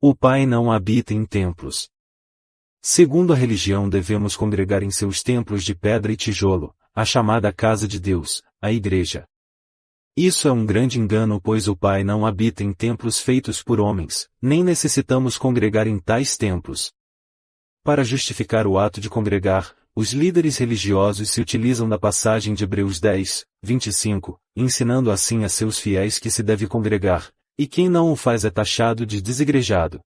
O Pai não habita em templos. Segundo a religião, devemos congregar em seus templos de pedra e tijolo, a chamada casa de Deus, a igreja. Isso é um grande engano, pois o Pai não habita em templos feitos por homens, nem necessitamos congregar em tais templos. Para justificar o ato de congregar, os líderes religiosos se utilizam da passagem de Hebreus 10, 25, ensinando assim a seus fiéis que se deve congregar, e quem não o faz é taxado de desigrejado.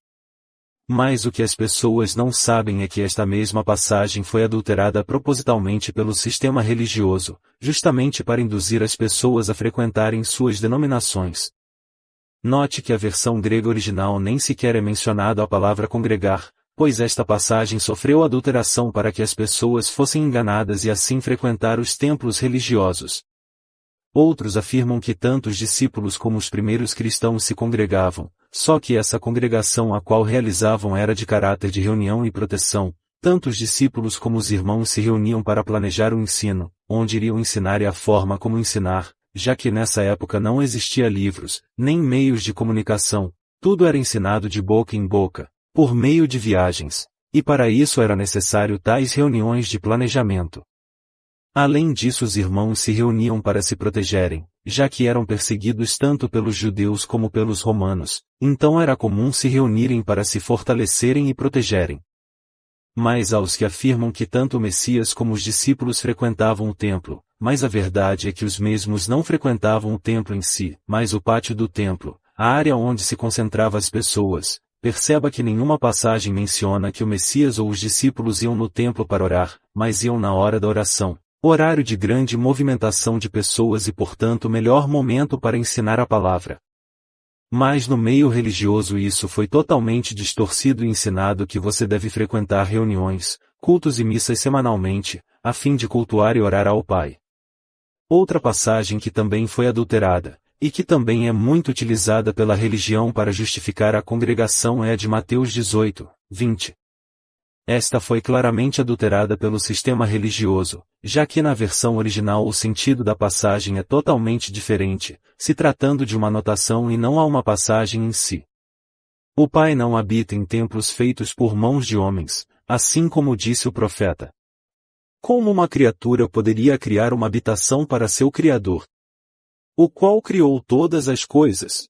Mas o que as pessoas não sabem é que esta mesma passagem foi adulterada propositalmente pelo sistema religioso, justamente para induzir as pessoas a frequentarem suas denominações. Note que a versão grega original nem sequer é mencionada a palavra congregar, pois esta passagem sofreu adulteração para que as pessoas fossem enganadas e assim frequentar os templos religiosos. Outros afirmam que tanto os discípulos como os primeiros cristãos se congregavam, só que essa congregação a qual realizavam era de caráter de reunião e proteção. Tanto os discípulos como os irmãos se reuniam para planejar o ensino, onde iriam ensinar e a forma como ensinar, já que nessa época não existia livros, nem meios de comunicação, tudo era ensinado de boca em boca, por meio de viagens, e para isso era necessário tais reuniões de planejamento. Além disso, os irmãos se reuniam para se protegerem, já que eram perseguidos tanto pelos judeus como pelos romanos, então era comum se reunirem para se fortalecerem e protegerem. Mas aos que afirmam que tanto o Messias como os discípulos frequentavam o templo, mas a verdade é que os mesmos não frequentavam o templo em si, mas o pátio do templo, a área onde se concentravam as pessoas. Perceba que nenhuma passagem menciona que o Messias ou os discípulos iam no templo para orar, mas iam na hora da oração, horário de grande movimentação de pessoas e portanto o melhor momento para ensinar a palavra. Mas no meio religioso isso foi totalmente distorcido e ensinado que você deve frequentar reuniões, cultos e missas semanalmente, a fim de cultuar e orar ao Pai. Outra passagem que também foi adulterada, e que também é muito utilizada pela religião para justificar a congregação é a de Mateus 18, 20. Esta foi claramente adulterada pelo sistema religioso, já que na versão original o sentido da passagem é totalmente diferente, se tratando de uma anotação e não há uma passagem em si. O Pai não habita em templos feitos por mãos de homens, assim como disse o profeta. Como uma criatura poderia criar uma habitação para seu Criador, o qual criou todas as coisas?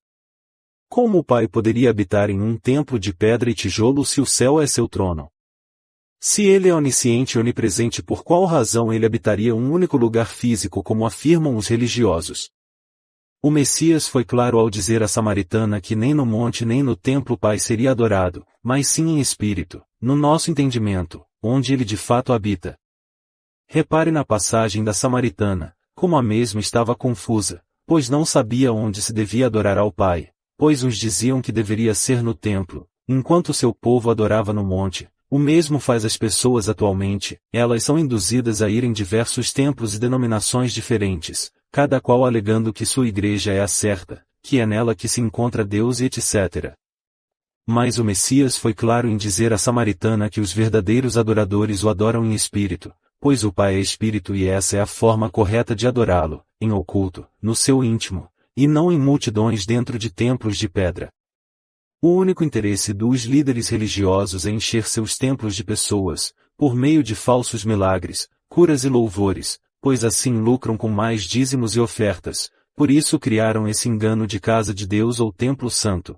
Como o Pai poderia habitar em um templo de pedra e tijolo se o céu é seu trono? Se ele é onisciente e onipresente, por qual razão ele habitaria um único lugar físico como afirmam os religiosos? O Messias foi claro ao dizer à samaritana que nem no monte nem no templo o Pai seria adorado, mas sim em espírito, no nosso entendimento, onde ele de fato habita. Repare na passagem da samaritana, como a mesma estava confusa, pois não sabia onde se devia adorar ao Pai, pois uns diziam que deveria ser no templo, enquanto seu povo adorava no monte. O mesmo faz as pessoas atualmente, elas são induzidas a ir em diversos templos e denominações diferentes, cada qual alegando que sua igreja é a certa, que é nela que se encontra Deus e etc. Mas o Messias foi claro em dizer à samaritana que os verdadeiros adoradores o adoram em espírito, pois o Pai é espírito e essa é a forma correta de adorá-lo, em oculto, no seu íntimo, e não em multidões dentro de templos de pedra. O único interesse dos líderes religiosos é encher seus templos de pessoas, por meio de falsos milagres, curas e louvores, pois assim lucram com mais dízimos e ofertas, por isso criaram esse engano de casa de Deus ou templo santo.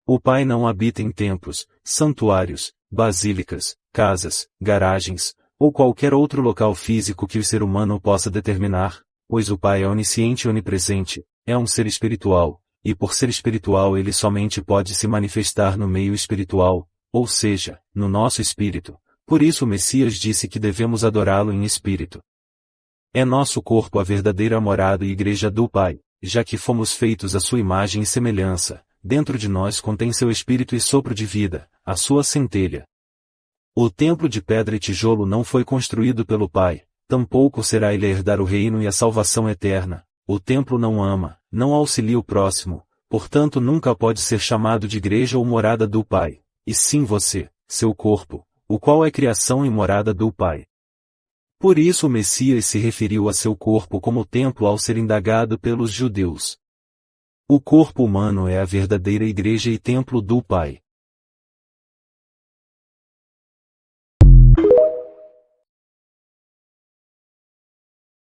O Pai não habita em templos, santuários, basílicas, casas, garagens, ou qualquer outro local físico que o ser humano possa determinar, pois o Pai é onisciente e onipresente, é um ser espiritual. E por ser espiritual ele somente pode se manifestar no meio espiritual, ou seja, no nosso espírito. Por isso o Messias disse que devemos adorá-lo em espírito. É nosso corpo a verdadeira morada e igreja do Pai, já que fomos feitos à sua imagem e semelhança, dentro de nós contém seu espírito e sopro de vida, a sua centelha. O templo de pedra e tijolo não foi construído pelo Pai, tampouco será ele a herdar o reino e a salvação eterna. O templo não ama, não auxilia o próximo, portanto nunca pode ser chamado de igreja ou morada do Pai, e sim você, seu corpo, o qual é criação e morada do Pai. Por isso o Messias se referiu a seu corpo como templo ao ser indagado pelos judeus. O corpo humano é a verdadeira igreja e templo do Pai.